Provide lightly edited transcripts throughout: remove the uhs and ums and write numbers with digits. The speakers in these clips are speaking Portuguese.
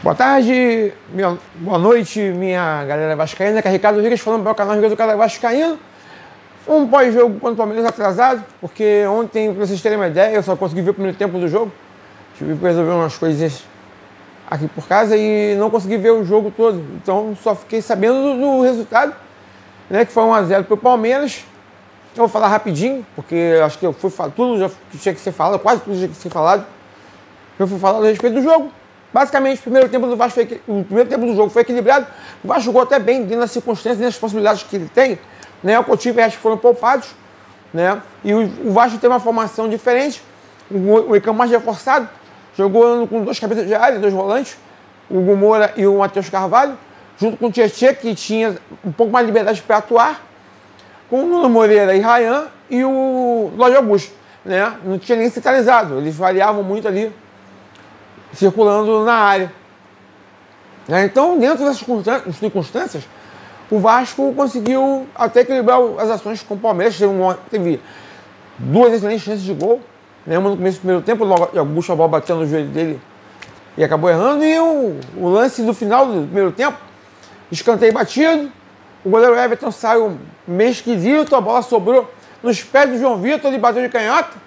Boa tarde, boa noite, minha galera vascaína, que é Ricardo Rodrigues falando para o canal Ricardo do Cara Vascaíno. Um pós-jogo contra o Palmeiras atrasado, porque ontem, para vocês terem uma ideia, eu só consegui ver o primeiro tempo do jogo. Tive que resolver umas coisas aqui por casa e não consegui ver o jogo todo. Então só fiquei sabendo do resultado, né, que foi 1 a 0 para o Palmeiras. Eu vou falar rapidinho, porque acho que eu fui falar tudo já tinha que ser falado, quase tudo tinha que ser falado. Eu fui falar a respeito do jogo. Basicamente, o primeiro tempo do jogo foi equilibrado. O Vasco jogou até bem dentro das circunstâncias, nas possibilidades que ele tem. Né? O Coutinho e o Resto foram poupados. Né? E o Vasco tem uma formação diferente. O campo mais reforçado. Jogou com 2 cabeças de área, 2 volantes. O Hugo Moura e o Matheus Carvalho. Junto com o Tietê, que tinha um pouco mais de liberdade para atuar. Com o Nuno Moreira e Ryan e o Lódio Augusto. Né? Não tinha nem centralizado. Eles variavam muito ali, circulando na área. Então, dentro dessas circunstâncias, o Vasco conseguiu até equilibrar as ações com o Palmeiras. Teve 2 excelentes chances de gol. Né? Uma no começo do primeiro tempo, o Augusto, a bola bateu no joelho dele e acabou errando. E o lance do final do primeiro tempo, escanteio batido, o goleiro Everton saiu meio esquisito, a bola sobrou nos pés do João Vitor, ele bateu de canhota.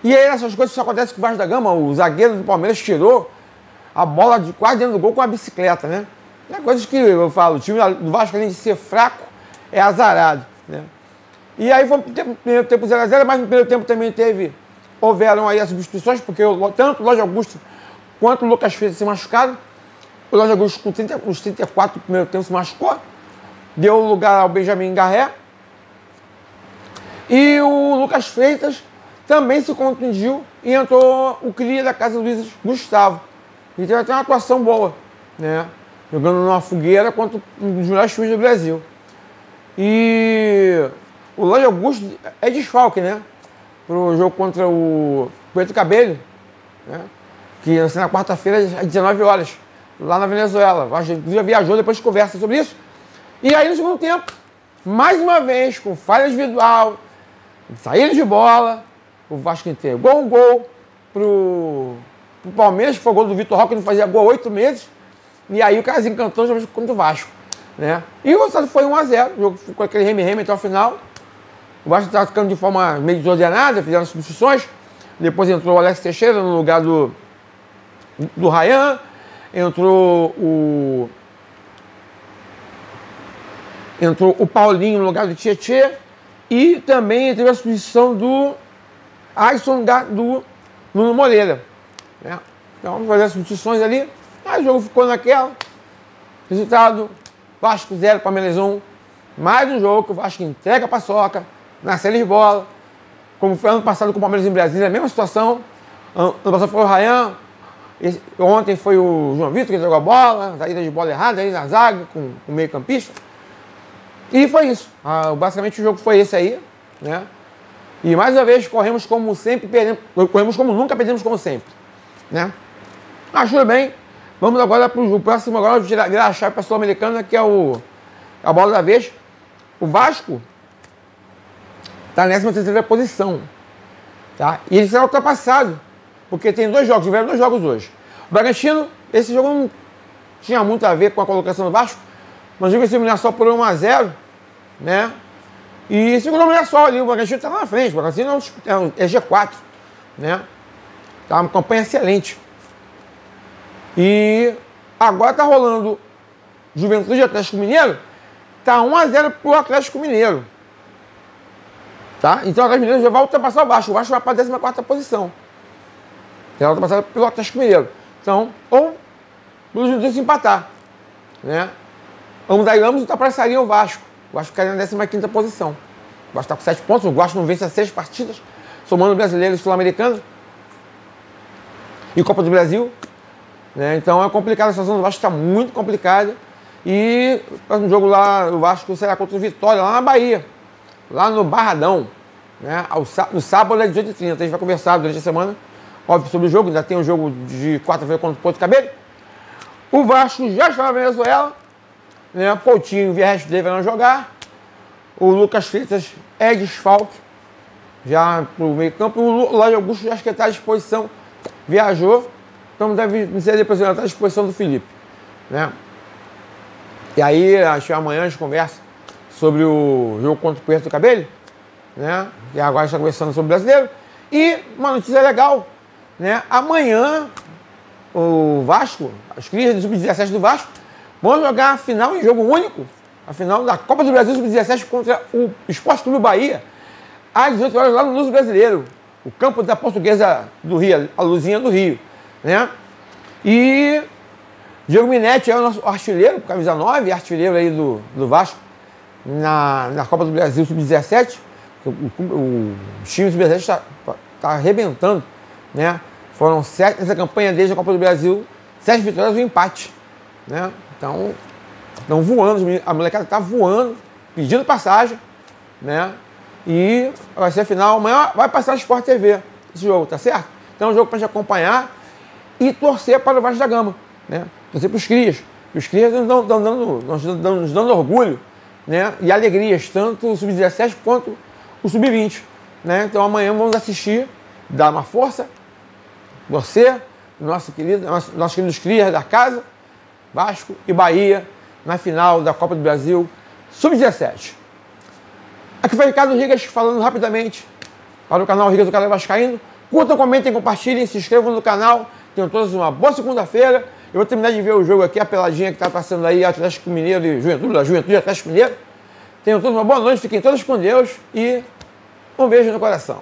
E aí essas coisas só acontecem com o Vasco da Gama. O zagueiro do Palmeiras tirou a bola de quase dentro do gol com a bicicleta, né? É coisas que eu falo, o time do Vasco, além de ser fraco, é azarado, né? E aí foi no primeiro tempo 0 a 0, mas no primeiro tempo também houveram aí as substituições, porque tanto o Lódio Augusto quanto o Lucas Freitas se machucaram. O Lódio Augusto, com os 34 do primeiro tempo, se machucou. Deu lugar ao Benjamin Garré. E o Lucas Freitas também se contundiu e entrou o cria da casa Luiz Gustavo. E teve até uma atuação boa, né? Jogando numa fogueira contra um dos melhores times do Brasil. E o Lódio Augusto é desfalque, né? Pro jogo contra o Pedro Cabello, né? Que ia ser na quarta-feira às 19 horas, lá na Venezuela. A gente já viajou, depois conversa sobre isso. E aí no segundo tempo, mais uma vez, com falha individual, saída de bola, o Vasco entregou um gol pro Palmeiras, que foi o gol do Vitor Roque, que não fazia gol há 8 meses. E aí o cara se encantou contra o Vasco, né? E o resultado foi 1 a 0, o jogo ficou aquele reme-reme até o final. O Vasco estava ficando de forma meio desordenada, fizeram substituições. Depois entrou o Alex Teixeira no lugar do Ryan. Entrou o Paulinho no lugar do Tietê. E também teve a substituição do Alisson do Nuno Moreira, né? Então vamos fazer as substituições ali. Aí o jogo ficou naquela. Resultado: Vasco 0, Palmeiras 1. Mais um jogo que o Vasco entrega a paçoca na série de bola. Como foi ano passado com o Palmeiras em Brasília, a mesma situação. Ano passado foi o Ryan. Ontem foi o João Vitor que entregou a bola, saída de bola errada aí na zaga, com o meio-campista. E foi isso. Basicamente o jogo foi esse aí, né? E mais uma vez corremos como sempre, corremos como nunca, perdemos como sempre, né? Tudo bem. Vamos agora para o próximo, agora virar a chave para a Sul-Americana, que é a bola da vez. O Vasco está na 13ª posição, tá? E ele será ultrapassado, porque tem 2 jogos, tiveram 2 jogos hoje. O Bragantino, esse jogo não tinha muito a ver com a colocação do Vasco, mas o jogo se eliminar só por 1 a 0, né? E segundo o Mirassol ali, o Bragantino está lá na frente, o Bragantino é G4, né? Tá uma campanha excelente. E agora está rolando Juventude e Atlético Mineiro, tá 1 a 0 pro Atlético Mineiro. Tá? Então o Atlético Mineiro já vai ultrapassar o Vasco vai para a 14ª posição. Será ultrapassado pelo Atlético Mineiro. Então, ou os dois se empatar, né? Ambos ultrapassariam o Vasco. O Vasco cairia na 15ª posição. O Vasco está com 7 pontos, o Vasco não vence há 6 partidas, somando brasileiro e sul-americano. E Copa do Brasil. Né? Então é complicado, a situação do Vasco está muito complicada. E o próximo jogo lá, o Vasco será contra o Vitória, lá na Bahia. Lá no Barradão. Né? No sábado, às 18h30. A gente vai conversar durante a semana, óbvio, sobre o jogo. Ainda tem um jogo de quarta-feira contra o Porto Cabello. O Vasco já está na Venezuela. Né? Coutinho e Resto dele vai não jogar. O Lucas Freitas é desfalque. Já para o meio campo. O Lódio Augusto já acho que está à disposição. Viajou. então deve ser depois à disposição do Felipe, né? E aí, acho que amanhã a gente conversa sobre o jogo contra o Puerto Cabello, né? E agora está conversando sobre o brasileiro. E uma notícia legal, né? Amanhã o Vasco, as crias do Sub-17 do Vasco, vão jogar a final em jogo único, a final da Copa do Brasil Sub-17 contra o Sport Clube Bahia, às 18 horas lá no Luso Brasileiro, o campo da Portuguesa do Rio, a Luzinha do Rio, né? E Diego Minetti é o nosso artilheiro, camisa 9, artilheiro aí do Vasco na Copa do Brasil Sub-17. O time Sub-17 está arrebentando, né? Foram 7 nessa campanha desde a Copa do Brasil, 7 vitórias e um empate, né? Então, estão voando, a molecada está voando, pedindo passagem, né? E vai ser a final, amanhã vai passar no Sport TV esse jogo, tá certo? Então é um jogo para a gente acompanhar e torcer para o Vasco da Gama, né? Torcer para os crias. Os crias nos dando orgulho, né? E alegrias, tanto o Sub-17 quanto o Sub-20, né? Então amanhã vamos assistir, dar uma força, torcer, nossos queridos crias da casa, Vasco e Bahia, na final da Copa do Brasil Sub-17. Aqui foi Ricardo Rigas falando rapidamente para o canal Rigas do Canal Vascaíno. Curtam, comentem, compartilhem, se inscrevam no canal. Tenham todos uma boa segunda-feira. Eu vou terminar de ver o jogo aqui, a peladinha que está passando aí, Atlético Mineiro e Juventude Atlético Mineiro. Tenham todos uma boa noite, fiquem todos com Deus e um beijo no coração.